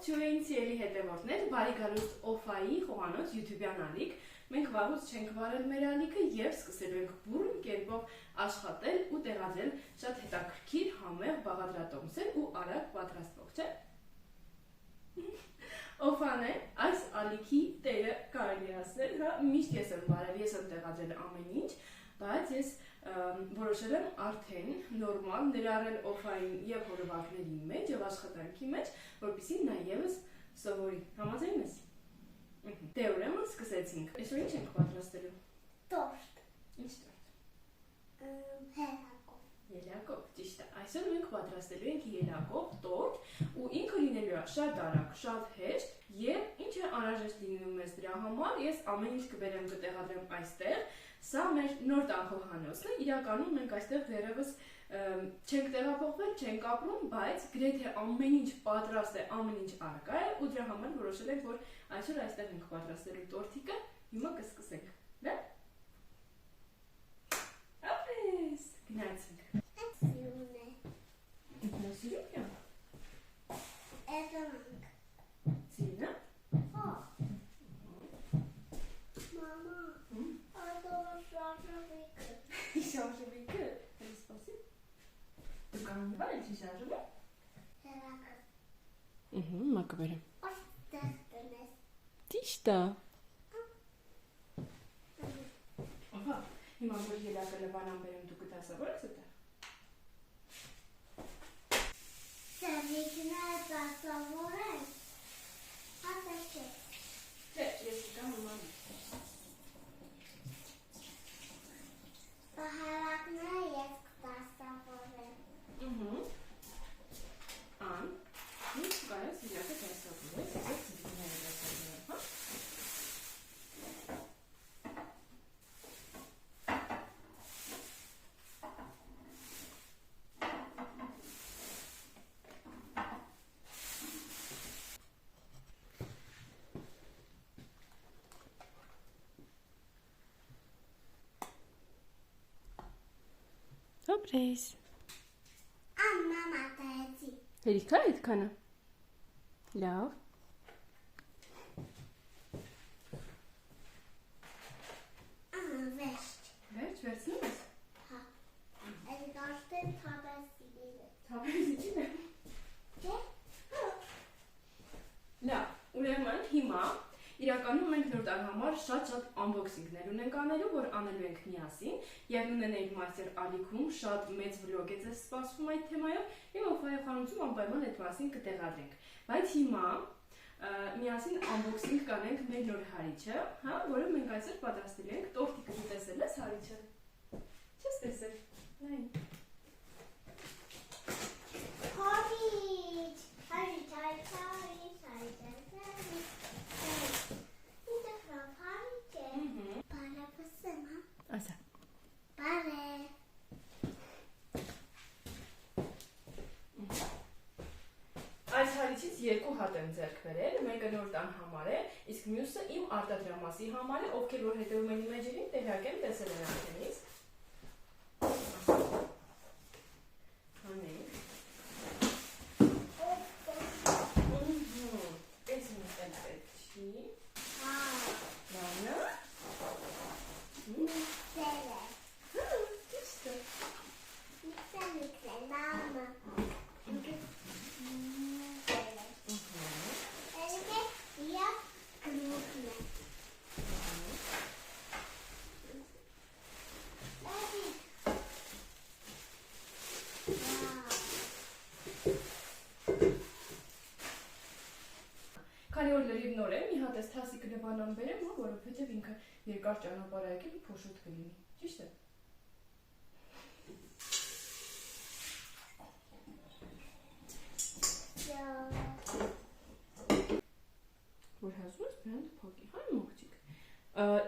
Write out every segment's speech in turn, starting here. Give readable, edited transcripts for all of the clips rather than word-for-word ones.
Ողջույն սիրելի հետևորդներ, բարի գալուստ Օֆայի խոհանոց YouTube-յան ալիք։ Մենք վաղուց չենք վարել մեր ալիքը եւ սկսելու ենք բուրըն կերպով աշխատել ու տեղադրել շատ հետաքրքիր, համեղ բաղադրատոմսեր ու արագ պատրաստվող, չէ՞։ Օֆան է այս ալիքի տերը, կարելի ասել, հա, միշտ ես եմ վարել, ես եմ տեղադրել ամեն ինչ, բայց ես որոշել եմ արդեն նորմալ ներառել Օֆային եւ հորովակների մեջ եւ աշխատանքի մեջ, որպեսզի նա եւս սովորի։ Համաձայն ես։ Դե ուրեմն սկսեցինք։ Այսօր ինչ ենք պատրաստելու։ Տորտ։ Ինչ տորտ։ Ելակով։ Ելակով, ճիշտ է։ Այսօր մենք պատրաստելու ենք ելակով տորտ ու ինքը լինելու է շատ արագ, շատ հեշտ եւ ինչ է անհրաժեշտ լինում մեզ դրա համար, ես ամեն ինչ կբերեմ կտեղադրեմ այստեղ։ Սա մեր նոր տան խոհանոցն է, իրականում մենք այստեղ դեռևս չենք տեղափոխվել, չենք ապրում, բայց գրեթե ամեն ինչ պատրաստ է, ամեն ինչ առկա է ու դրա համար որոշել ենք, որ այսօր այստեղ ենք պատրաստելու տորտիկը, հիմա կսկսենք, դե՞։ Ապրես, գնացինք։ Սիրուն է։ Ինքնասիրուն է։ Էվանք։ Սիրուն է։ Հա։ Մամա։ Շարժվիկը, սպասի։ Դու կանում ես ինչ շարժվում է։ Ելակով։ Մա կբերեմ։ Ոստեղ կնես։ Ճիշտ է։ Ահա, հիմա որ ելակը լվանան բերեմ դու կդասավորես այդտեղ։ Սերիկները դասավորեն։ Հատեք է։ Չէ, ես կգամ հիմա։ Բահարակները ես կդասավորեմ։ Ան, ինչ կարես ելակը դասավորես, ես ծիծիները դասավորեմ, հա։ Ապրես։ Մամա տայեցի։ Հերիք է այդքանը։ Լավ։ Վեշտ։ Վերջ, վերցնում ես։ Հա։ Այդ գաշտեն թաբասիլի։ Թավերսի ճին է։ Չէ։ Լավ, ուրեմն հիմա իրականում մենք նոր տան համար շատ unboxing-ներ ունենք անելու, որ անելու ենք միասին եւ ունենենք մաստեր ալիքում շատ մեծ վլոգ է ձեզ սպասվում այդ թեմայով եւ Օֆայի խանութում անպայման այդ մասին կտեղադրենք։ Բայց հիմա միասին unboxing կանենք մեր նոր հարիճը, հա, որը մենք այսօր պատրաստել ենք տորտիկը դու տեսել ես հարիճը։ Չես տեսել։ Նայ։ Հարիճ։ Ասա։ Բարե։ Այս հարիճից երկու հատ եմ ձեռք բերել, մեկը նոր տան համար է, իսկ մյուսը իմ արտադրամասի համար է, ովքեր որ հետևում են իմ էջերին, տեղյակ են տեսել են արդենից։ Հանենք։ Էս ինձ էլ պետք չի։ Հա։ Լավն է։ Միսելը։ Ճիշտ է։ Միսելը, մամա։ Քանի որ լրիվ նոր է, մի հատ էս թասիկը լվանան բերեմ, հա, որովհետև ինքը երկար ճանապարհ է եկել ու փոշոտ կլինի։ Ճիշտ է։ Որ հազում ես բրանդ փակի, հա, մողջիկ։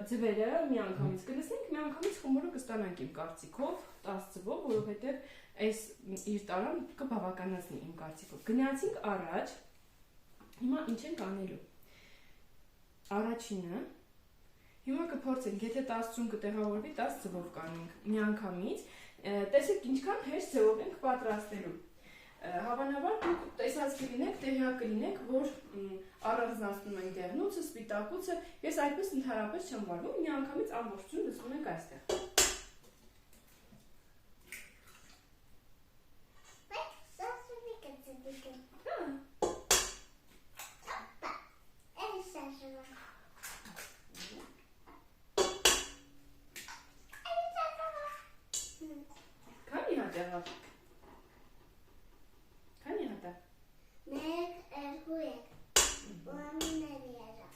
Ձվերը մի անգամից կլսենք, մի անգամից խմորը կստանանք իմ կարծիքով, 10 ձվով, որովհետև այս իր տարան կբավականացնի իմ կարծիքով։ Գնացինք առաջ։ Հիմա ինչ ենք անելու։ Առաջինը հիմա կփորձենք, եթե 10 ծուն կտեղավորվի, 10 ձվով կանենք մի անգամից։ Տեսեք ինչքան հեշտ ձևով ենք պատրաստելու։ Հավանաբար դուք տեսած կլինեք, տեղյակ կլինեք, որ առանձնացնում ենք դեղնուցը, սպիտակուցը, ես այդպես ընդհանրապես չեմ վարվում, միանգամից ամբողջություն լցնում ենք այստեղ։ Քանի հատ եղավ։ Քանի հատ է։ 1, 2, 3 Ուրամիների եղավ։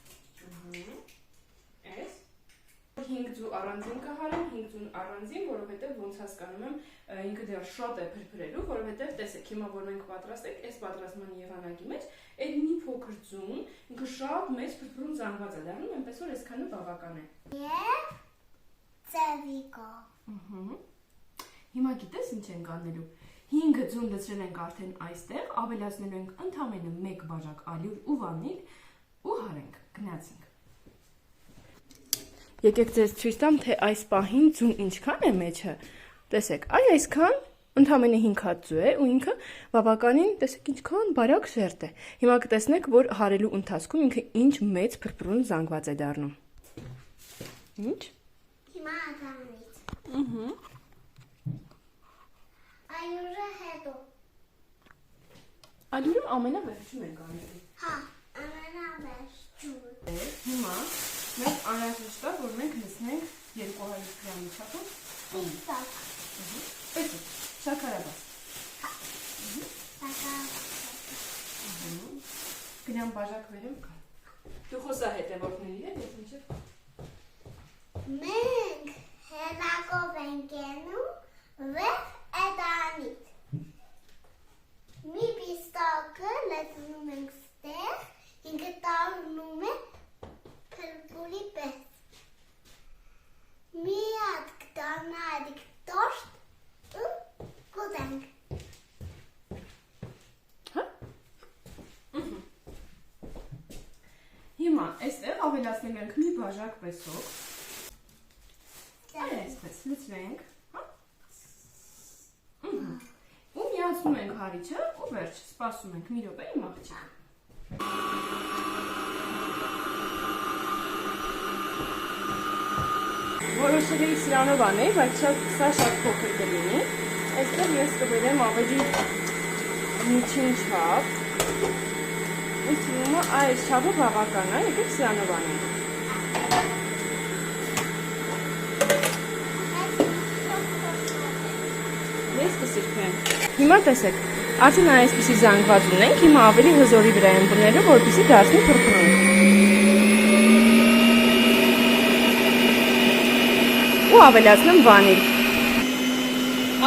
Էս 5 ձու առանձին կհարեմ, 5 ձուն առանձին, որովհետև ոնց հասկանում եմ, ինքը դեռ շատ է փրփրելու, որովհետև տեսեք, հիմա որ մենք պատրաստենք, այս պատրաստման եղանակի մեջ, այդ մի փոքր ձուն, ինքը շատ մեծ փրփրուն զանգված է դառնում, այնպես որ այսքանը բավական է։ Եվ ծևիկով։ Հիմա գիտես ինչ ենք անելու։ 5 ձուն լցրել ենք արդեն այստեղ, ավելացնելու ենք ընդամենը 1 բաժակ ալյուր ու վանիլ ու հարենք, գնացինք։ Եկեք ձեզ ցույց տամ, թե այս պահին ձուն ինչքան է մեջը։ Տեսեք, այսքան ընդամենը 5 հատ ձու է ու ինքը բավականին, տեսեք ինչքան բարակ շերտ է։ Հիմա կտեսնեք, որ հարելու ընթացքում ինքը ինչ մեծ փրփրուն զանգված է դառնում։ Ինչ։ Հիմա ադամից։ Ալյուրը հետո։ Ալյուրը ամենավերջում ենք անելու։ Հա, ամենավերջում։ Հիմա մենք անհրաժեշտ է, որ մենք լցնենք 200 գրամի չափով Սպիտակ։ Պես է, շաքարաբաս։ Գնամ բաժակ վերեմ կա։ Դու խոսա հետևորդների հետ, ես մինչև Մենք հետակով ենք ենում վեխ էտանից։ Մի պիստակը լեցնում ենք ստեղ, ինքը տարնում է փրփուրի պես։ Մի հատ կտանարիք տոշտ ու կուտենք։ Հիմա այստեղ ավելացնելու ենք մի բաժակ պեսով։ Այսպես լցրենք, հա։ Ու միացնում ենք հարիչը ու վերջ, սպասում ենք մի րոպե իմ աղջիկ։ Որոշել էի սրանով անել, բայց սա շատ փոքր կլինի։ Այստեղ ես կբերեմ ավելի միջին չափ։ Ինձ թվում է այս չափը բավական է, եկեք սրանով անենք։ Ես կսիրքեմ։ Հիմա տեսեք, արդեն այսպիսի զանգված ունենք, հիմա ավելի հզորի վրա եմ բնելու, որպեսզի դարձնի փրփրուն։ Ու ավելացնեմ վանիլ։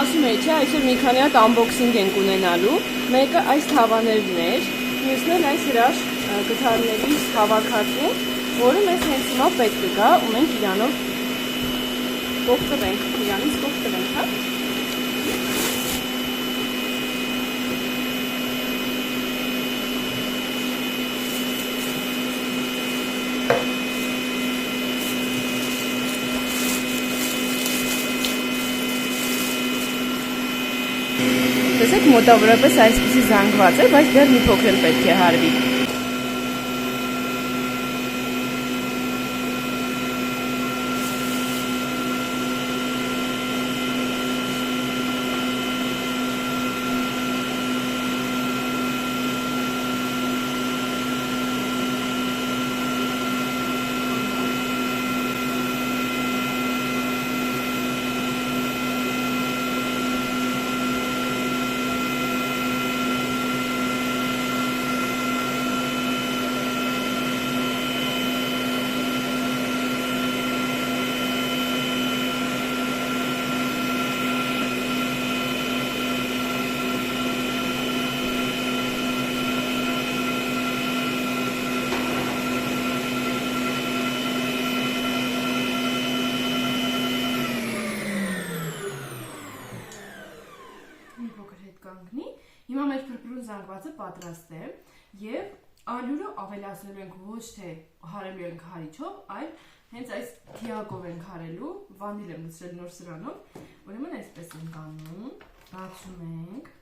Ասում էի, չէ, այսօր մի քանի հատ unboxing ենք ունենալու, մեկը այս թավաներն էր, մյուսն էլ այս հրաշ գթարների հավաքածու, որը մեզ հենց հիմա պետք կգա ու մենք իրանով կողտրվենք, իրանից կողտրվենք, հա։ Տեսեք մոտավորապես այսպիսի զանգված է, բայց դեռ մի փոքր էլ պետք է հարվի։ Հիմա մեր փրփրուն զանգվածը պատրաստ է եւ ալյուրը ավելացնելու ենք ոչ թե հարելու ենք հարիչով, այլ հենց այս թիակով ենք հարելու, վանիլ եմ լցրել նոր սրանով, ուրեմն այսպես ենք անում, բացում ենք,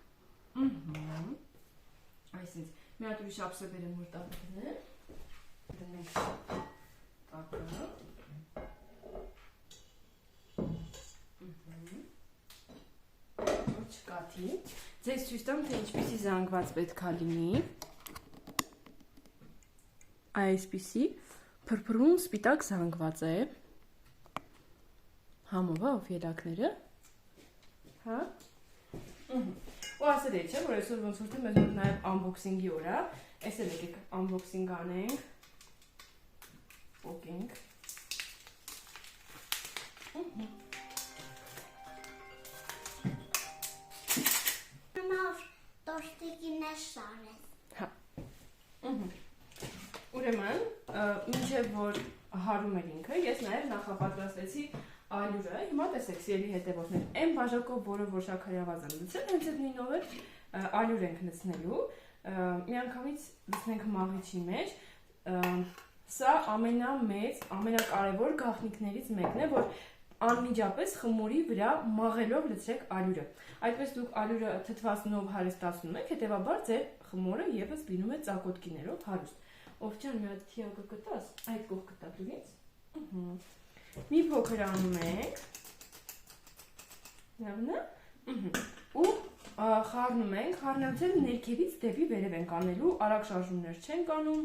Այսինքն, մի հատ ուրիշ ափսե բերեմ, որ տակը դնեմ։ Դնենք տակը։ Չկաթի։ Ձեզ ցույց տամ, թե ինչպիսի զանգված պետք է լինի։ Այսպիսի փրփրուն սպիտակ զանգված է։ Համով ելակները։ Հա։ Ու ասել է, չէ, որ այսօր ոնց որ թե մեզ մոտ նաև unboxing-ի օր է։ Այսօր եկեք unboxing անենք։ Պոկենք։ Նոր տորտիկին է շարել։ Հա։ Ուրեմն, մինչև որ հարում էր ինքը, ես նաև նախապատրաստեցի ալյուրը, հիմա տեսեք սիրելի հետևորդներ, այն բաժակով, որը որ շաքարավազ եմ լցել, հենց այդ նույնով էլ ալյուր ենք լցնելու, միանգամից լցնենք մաղիչի մեջ, սա ամենամեծ, ամենակարևոր գաղտնիքներից մեկն է, որ անմիջապես խմորի վրա մաղելով լցրեք ալյուրը։ Այդպես դուք ալյուրը թթվածնով հարստացնում եք, հետևաբար ձեր խմորը եւս լինում է ծակոտկիներով հարուստ։ Ովջան, մի հատ թիակը կտաս, այդ կողքը տա դուրից։ Մի փոքր անում ենք։ Լավն է։ Ու խառնում ենք, խառնացել ներքևից դեպի վերև ենք անելու, արագ շարժումներ չենք անում,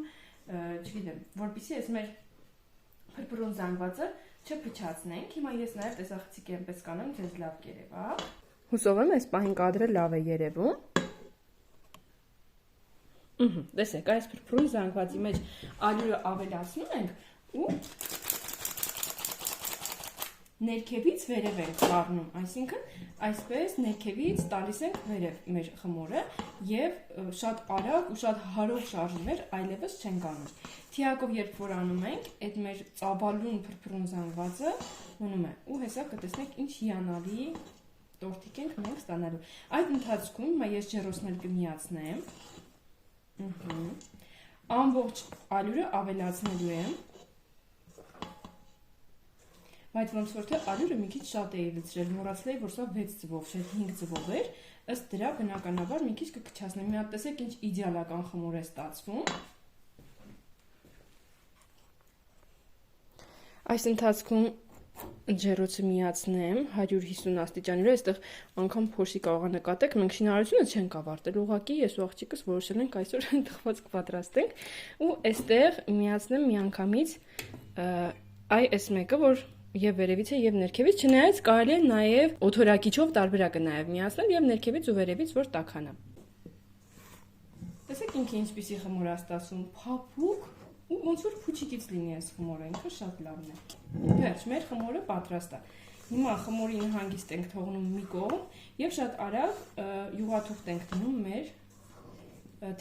չգիտեմ, որպեսզի այս մեր փրփրուն զանգվածը չփչացնենք։ Հիմա ես նաև տեսախցիկի այնպես կանեմ, ձեզ լավ կերևա։ Հուսով եմ, այս պահին կադրը լավ է երևում։ Տեսեք, այս փրփրուն զանգվածի մեջ ալյուրը ավելացնում ենք ու ներքևից վերև ենք խառնում, այսինքն այսպես ներքևից տալիս ենք վերև մեր խմորը եւ շատ արագ ու շատ հարով շարժումներ այլևս չենք անում։ Թիակով երբ որ անում ենք, այդ մեր ծավալուն փրփրուն զանգվածը մնում է ու հեսա կտեսնեք ինչ հիանալի տորտիկ ենք մենք ստանալու։ Այդ ընթացքում հիմա ես ջեռոցներ կմիացնեմ։ Ամբողջ ալյուրը ավելացնելու եմ։ Բայց ոնց որ թե ալյուրը մի քիչ շատ էի լցրել, մոռացել էի, որ սա 6 ձվով, չէ 5 ձվով էր, ըստ դրա բնականաբար մի քիչ կքչացնեմ։ Մի հատ տեսեք ինչ իդեալական խմոր է ստացվում։ Այս ընթացքում ջեռոցը միացնեմ 150 աստիճանի վրա, այստեղ անգամ փոշի կարող ա նկատեք, մենք շինարարությունը չենք ավարտել, ուղղակի ես ու աղջիկս որոշել ենք այսօր թխված կպատրաստենք ու այստեղ միացնեմ միանգամից այս մեկը, որ եւ վերևից է եւ ներքևից, չնայած կարելի է նաեւ օթորակիչով տարբերակը նաեւ միացնել եւ ներքևից ու վերևից որ տաքանա։ Տեսեք ինքը ինչպիսի խմոր է ստացվում, փափուկ ու ոնց որ փուչիկից լինի այս խմորը, ինքը շատ լավն է։ Վերջ, մեր խմորը պատրաստ է։ Հիմա խմորին հանգիստ ենք թողնում մի կողմ եւ շատ արագ յուղաթուղթ ենք դնում մեր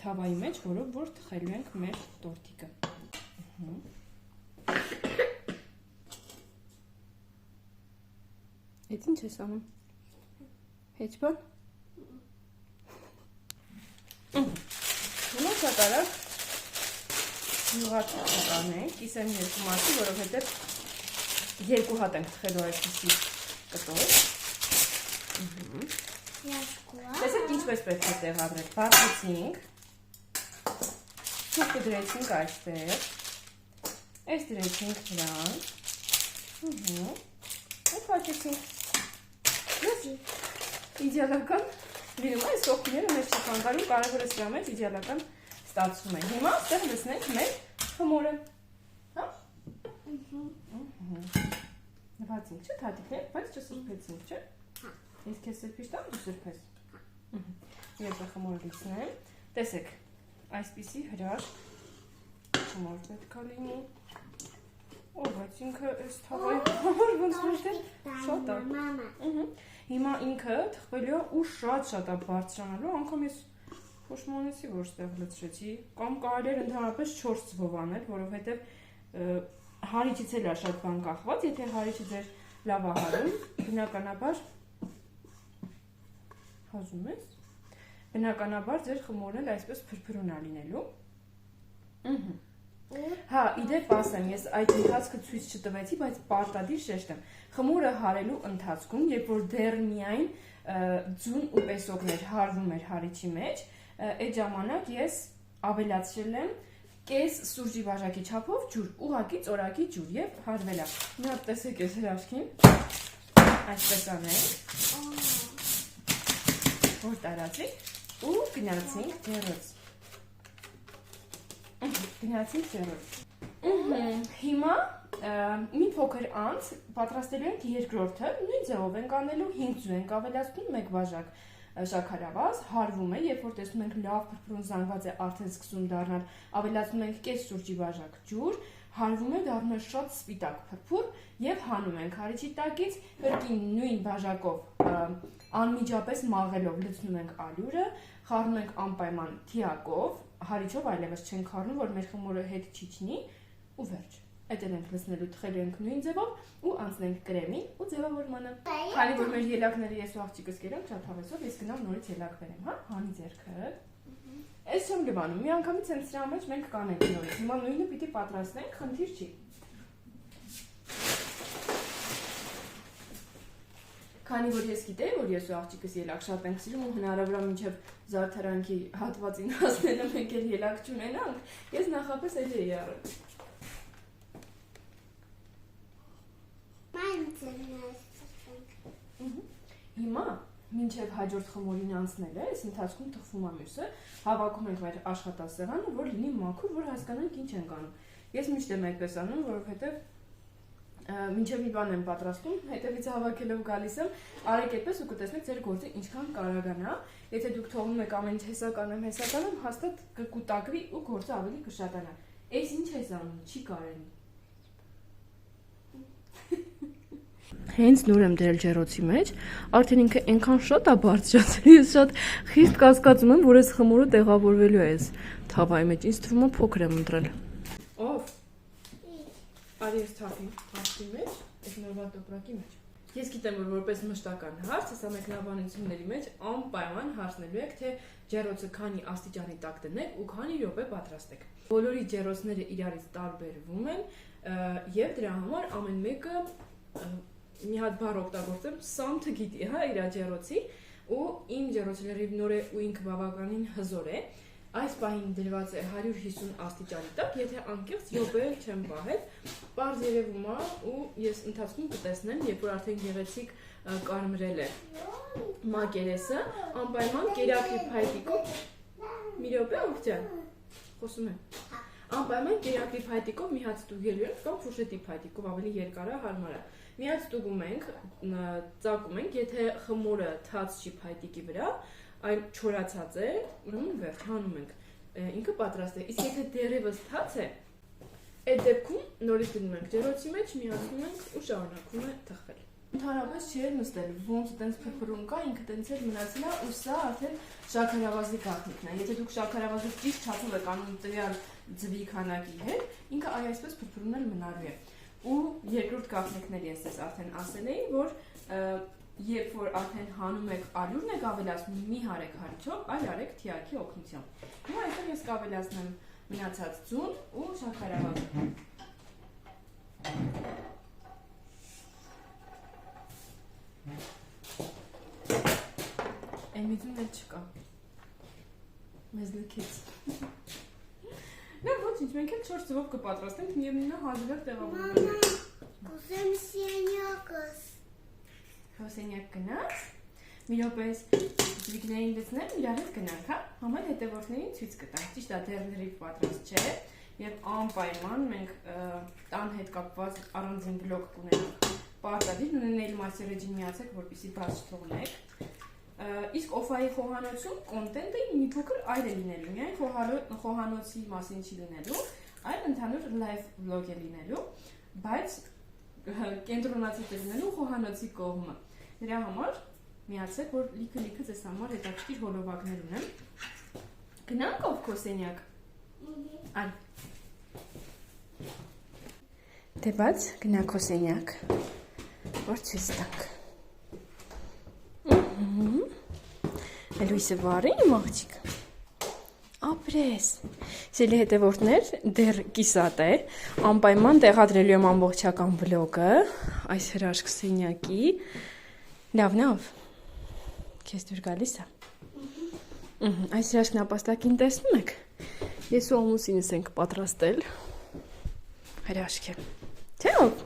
թավայի մեջ, որով որ թխելու ենք մեր տորտիկը։ Այդ ինչ ես անում։ Հեչ բան։ Հիմա շատ արագ յուղաթուղթ կանենք, կիսեմ երկու մասի, որովհետև երկու հատ ենք թխելու այսպիսի կտոր։ Տեսեք ինչպես պետք է տեղադրենք, բացեցինք, սուպը դրեցինք այստեղ, այս դրեցինք դրան, ու փակեցինք։ Իդեալական լինում է, այս կողքիները մեզ չխանգարում, կարևորը սրա մեջ իդեալական ստացվում է։ Հիմա ստեղ լցնենք մեր խմորը։ Հա? Նվացինք, չէ՞ թաթիկներ, բայց չսրբեցինք, չէ՞։ Ես քեզ սրբիշ տամ, դու սրբես։ Ես խմորը լցնեմ։ Տեսեք, այսպիսի հրաշ խմոր պետք է լինի։ Բայց ինքը այս թավայի համար ոնց որ թե շատ է։ Հիմա ինքը թխվելու է ու շատ է բարձրանալու, անգամ ես փոշմանեցի, որ ստեղ լցրեցի, կամ կարելի էր ընդհանրապես 4 ձվով անել, որովհետև հարիչից էլ է շատ բան կախված, եթե հարիչը ձեր լավ է հարում, բնականաբար հազում ես, բնականաբար ձեր խմորն էլ այսպես փրփրուն է լինելու։ Հա, իդեպ ասեմ, ես այդ ընթացքը ցույց չտվեցի, բայց պարտադիր շեշտեմ։ Խմորը հարելու ընթացքում, երբ որ դեռ միայն ձուն ու պեսոկներ հարվում էր հարիչի մեջ, այդ ժամանակ ես ավելացրել եմ կես սուրճի բաժակի չափով ջուր, ուղղակի ծորակի ջուր եւ հարվել է։ Մի հատ տեսեք այս հրաշքին։ Այսպես անենք։ Որ տարածի ու գնացինք ջեռոց։ Հիմա մի փոքր անց պատրաստելու ենք երկրորդը, նույն ձևով ենք անելու 5 ձու ենք ավելացնում 1 բաժակ շաքարավազ, հարվում է, երբ որ տեսնում ենք լավ փրփրուն զանգված է, արդեն սկսում դառնալ, ավելացնում ենք կես սուրճի բաժակ ջուր, հարվում է, դառնում է շատ սպիտակ փրփուր եւ հանում ենք հարիչի տակից, կրկին նույն բաժակով անմիջապես մաղելով լցնում ենք ալյուրը, խառնում ենք անպայման թիակով, հարիչով այլևս չենք խառնում, որ մեր խմորը հետ չիջնի ու վերջ։ Այդ ենք լցնելու, թխելու ենք նույն ձևով ու անցնենք կրեմին ու ձևավորմանը։ Քանի որ մեր ելակները ես ու աղջիկս կերանք շատ հավեսով, ես գնամ նորից ելակ բերեմ, հա, հանի ձեռքը։ Այս չեմ լվանում, մի անգամից հենց սրա մեջ մենք կանենք նորից։ Հիմա նույնը պիտի պատրաստենք, խնդիր չի։ Քանի որ ես գիտեի, որ ես ու աղջիկս ելակ շատ ենք սիրում ու հնարավոր է մինչև զարդարանքի հատվածին հասնելը մենք էլ ելակ չունենանք, ես նախապես էլ էի առել։ Հիմա, մինչև հաջորդ խմորին անցնել է, այս ընթացքում թխվում է մյուսը, հավաքում ենք մեր աշխատասեղանը, որ լինի մաքուր, որ հասկանանք ինչ ենք անում։ Ես միշտ եմ այդպես անում, որովհետև մինչև մի բան եմ պատրաստում, հետևից հավաքելով գալիս եմ, արեք այդպես ու կտեսնեք ձեր գործը ինչքան կարողանա, եթե դուք թողնում եք ամեն ինչ հեսական եմ, հաստատ կկուտակվի ու գործը ավելի կշատանա։ Այս ինչ ես անում, չի կարելի։ Հենց նոր եմ դրել ջեռոցի մեջ, արդեն ինքը այնքան շատ է բարձրացել, ես շատ խիստ կասկածում եմ, որ այս խմորը տեղավորվելու է այս թավայի մեջ, ինձ թվում է փոքր եմ ընտրել։ Ով։ Արի ես թափի մեջ, այս նորվա տոպրակի մեջ։ Ես գիտեմ, որ որպես մշտական հարց, հեսա մեկնաբանությունների մեջ անպայման հարցնելու եք, թե ջեռոցը քանի աստիճանի տակ դնեք ու քանի րոպե պատրաստեք։ Բոլորի ջեռոցները իրարից տարբերվում են եւ դրա համար ամեն մեկը մի հատ բառ օգտագործեմ, սամթը գիտի, հա, իր ջեռոցի ու իմ ջեռոցը լրիվ նոր է ու ինքը բավականին հզոր է։ Այս պահին դրված է 150 աստիճանի տակ, եթե անկեղծ րոպե չեմ պահել, պարզ երևում է ու ես ընթացքում կտեսնեմ, երբ որ արդեն գեղեցիկ կարմրել է մակերեսը, անպայման կերակրի փայտիկով մի րոպե ողջան, խոսում եմ, անպայման կերակրի փայտիկով մի հատ ստուգելու ենք կամ ֆուրշետի փայտիկով ավելի երկարը հարմար է։ Մի հատ ստուգում ենք, ծակում ենք, եթե խմորը թաց չի փայտիկի վրա, այլ չորացած է, ուրեմն վերջ հանում ենք, ինքը պատրաստ է, իսկ եթե դեռևս թաց է, այդ դեպքում նորից դնում ենք ջեռոցի մեջ, միացնում ենք ու շարունակում է թխվել։ Ընդհանրապես չի նստել, ոնց տենց փրփրուն կա, ինքը տենց էլ մնացել է ու սա արդեն շաքարավազի գաղտնիքն է։ Եթե դուք շաքարավազը ճիշտ չափով եք անում տվյալ ձվի քանակի հետ, ինքը այսպես փրփրուն էլ մնալու է։ Ու երկրորդ գաղտնիքների ես արդեն ասել էի, որ երբ որ արդեն հանում եք ալյուրն եք ավելացնում, մի հարեք հարիչով, այլ արեք թիակի օգնությամբ։ Հիմա այստեղ ես կավելացնեմ մնացած ձուն ու շաքարավազը։ Այն միցուն էլ չկա։ Մեզ լքեց։ Նա ոչինչ, մենք էլ 4 ձվով կպատրաստենք, միևնույնն է հազիվեր տեղավորվում։ Կուզեմ սենյակս։ Հոսենյակ գնաց, մի րոպես ձվիկներին լցնեմ, իրար հետ գնանք, հա, համել հետևորդներին ցույց կտանք, ճիշտ է, դեռ լրիվ պատրաստ չէ, եւ անպայման մենք տան հետ կապված առանձին բլոկ կունենանք, պարտադիր նույնն մասի ռեջին միացեք, որպեսզի բաց չթողնեք, իսկ օֆայի խոհանոցում կոնտենտը մի փոքր այլ է լինելու, միայն խոհանոցի մասին չի լինելու, այլ ընդհանուր լայվ վլոգ է լինելու, բայց կենտրոնացած է լինելու խոհանոցի կողմը։ Նրա համար միացեք, որ լիքը ձեզ համար հետաքրքիր հոլովակներ ունեմ։ Գնանք ով քո սենյակ։ Այ։ Դե բաց գնանք քո սենյակ։ Որ ցույց տանք։ Լույսը վարի իմ աղջիկ։ Ապրես։ Սիրելի հետևորդներ, դեռ կիսատ է, անպայման տեղադրելու եմ ամբողջական վլոգը, այս հրաշք սենյակի, լավ, Քեզ դուր գալիս է։ Այս հրաշքնապաստակին տեսնում եք։ Ես ու ամուսինս ենք պատրաստել հրաշք է։ Թե՞ ով։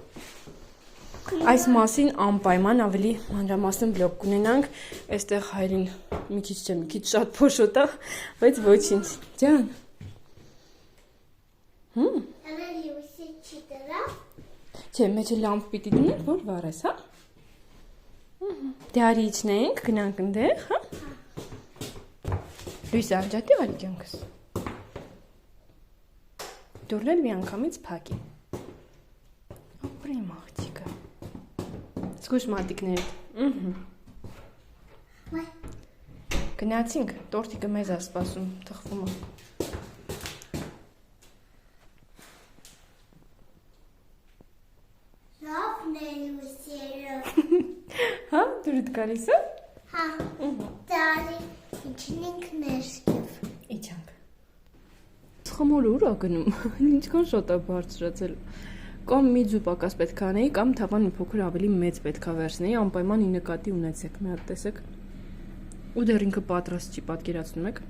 Այս մասին անպայման ավելի մանրամասն վլոգ կունենանք։ Այստեղ հայրին մի քիչ շատ փոշոտ է, բայց ոչինչ։ Ջան։ Ավելի ուսի չի դրա։ Չէ, մեջը լամպ պիտի դնենք, որ վառես, հա։ Դե արի իջնենք, գնանք ընդեղ, հա։ Լույսը անջատի արի կյանքս։ Դուրն էլ մի անգամից փակի։ Ապրի մաղջիկը։ Զգուշ մատիկներդ։ Գնացինք, տորտիկը մեզ է սպասում, թխվում է։ Լավն է լույսերը։ Հա, դուրդ գալիս է։ Հա, դարի իջնենք ներքև։ Իջանք։ Խմորը ուր է գնում, ինչքան շատ է բարձրացել։ Կամ մի ձու պակաս պետք է անեի, կամ թավան մի փոքր ավելի մեծ պետք է վերցնեի, անպայման ի նկատի ունեցեք, մի հատ տեսեք։ Ու դեռ ինքը պատրաստ չի, պատկերացնում եք։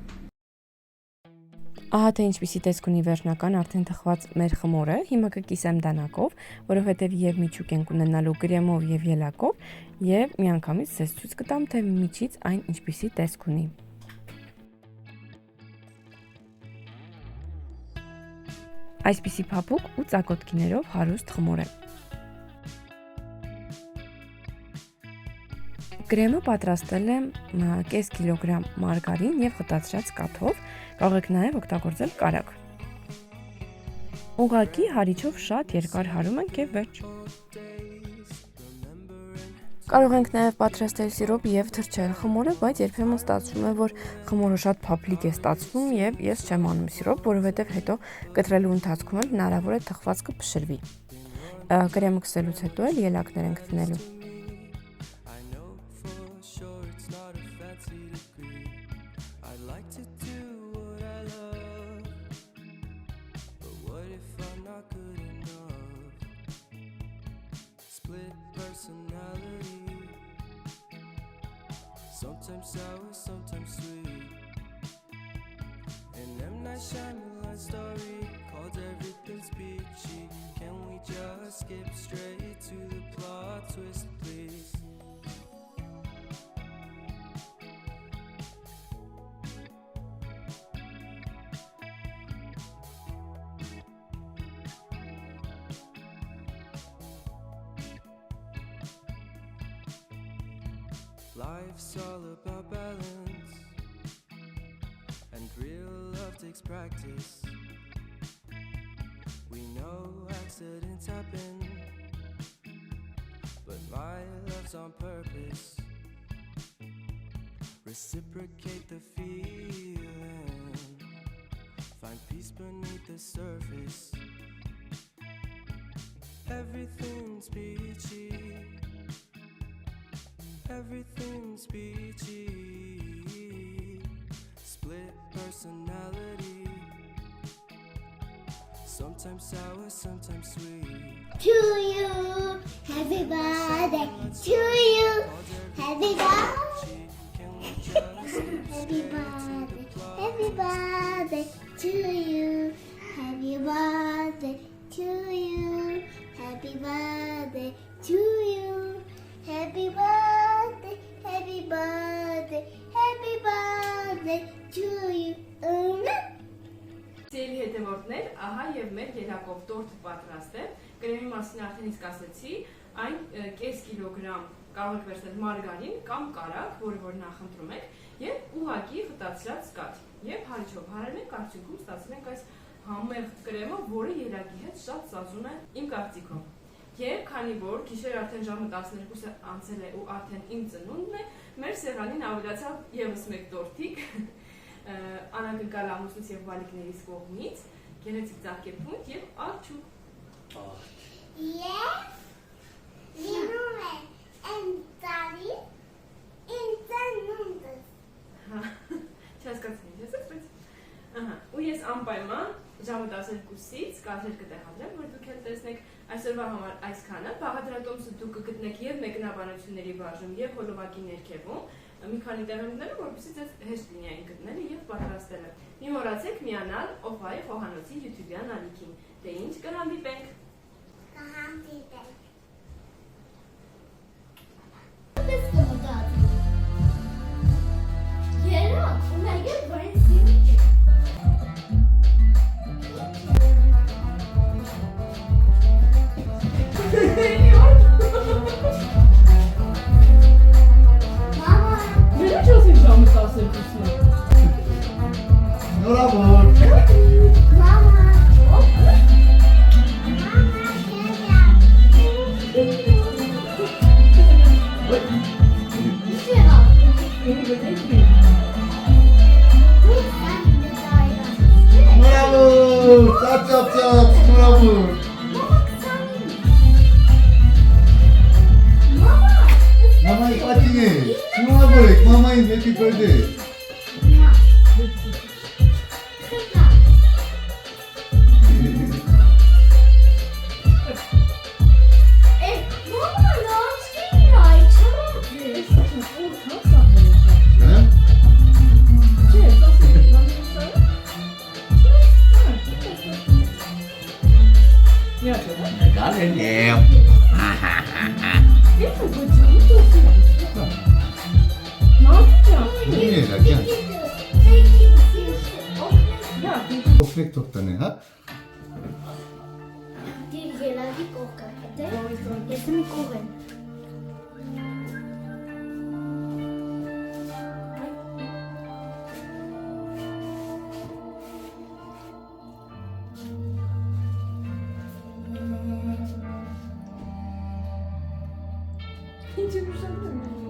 Ահա թե ինչպիսի տեսք ունի վերջնական արդեն թխված մեր խմորը, հիմա կկիսեմ դանակով, որովհետև եւ միջուկ ենք ունենալու կրեմով եւ ելակով, եւ միանգամից ցես ցույց կտամ, թե միջից այն ինչպիսի տեսք ունի։ Այսպիսի փափուկ ու ծակոտքիներով հարուստ խմոր է։ Կրեմը պատրաստել եմ կես կիլոգրամ մարգարին եւ խտացրած կաթով, կարող եք նաեւ օգտագործել կարագ։ Ուղղակի հարիչով շատ երկար հարում ենք եւ վերջ։ Կարող ենք նաև պատրաստել սիրոպ եւ թրջել խմորը, բայց երբեմն ստացվում է, որ խմորը շատ փափլիկ է ստացվում եւ ես չեմ անում սիրոպ, որովհետեւ հետո կտրելու ընթացքում էլ հնարավոր է թխվածքը փշրվի։ Կրեմը քսելուց հետո էլ ելակներ ենք դնելու։ Sometimes sour, sometimes sweet. An M. Night Shyamalan story called Everything's Peachy. Can we just skip straight to the plot twist, please? Life's all about balance, and real love takes practice. We know accidents happen, but my love's on purpose. Reciprocate the feeling, find peace beneath the surface. Everything's peachy. Everything's peachy. Split personality. Sometimes sour, sometimes sweet. To you, happy birthday. To you, happy birthday. Happy birthday. Happy birthday to you. Happy birthday to you. Happy birthday to you. Happy birthday, happy birthday, happy birthday to you. Սիրելի հետևորդներ, ահա եւ մեր ելակով տորտը պատրաստ է։ Կրեմի մասին արդեն իսկ ասացի, այն կես կիլոգրամ կարող եք վերցնել մարգարին կամ կարագ, որ նախընտրում եք, եւ ուղղակի խտացրած կաթ։ Եվ հարիչով հարել ենք, արդյունքում ստացել ենք այս համեղ կրեմը, որը ելակի հետ շատ սազում է իմ կարծիքով։ Եվ քանի որ գիշեր արդեն ժամը 12-ը անցել է ու արդեն իմ ծնունդն է, մեր սեղանին ավելացավ եւս մեկ տորտիկ, անակնկալ ամուսնուց եւ բալիկներիս կողմից, գեղեցիկ ծաղկեփունջ եւ արջուկ։ Yes, լինում է ընտարի, ընտանունդս։ Հա, չհասկացնի, ես ասեցի։ Ահա, ու ես անպայման ժամը 12-ից կադրեր կտեղադրեմ, որ դուք էլ տեսնեք այսօրվա համար այսքանը, բաղադրատոմսը դուք կգտնեք եւ մեկնաբանությունների բաժնում եւ հոլովակի ներքևում, մի քանի տեղանքները, որպեսզի ձեզ հեշտ լինի այն գտնելը եւ պատրաստելը։ Մի մոռացեք միանալ Օֆայի խոհանոցի YouTube-յան ալիքին։ Դե ինչ կհանդիպենք։ Կհանդիպենք։ Let's go, Dad. Yeah, oh my God, where is he? Mama. Neden çalışacağım misafir yapıyorsun? Bravo. Mama. Mama, Bravo. Çap çap çap. Bravo. Mama'yı patine. Şuna bırak. Mama'yı happy birthday. Ha? Ne yapıyorsun? Galerem. Ne yapacağım? Bu ne la gel. Ya, Ofrek toktane ha? ince bir şey değil mi?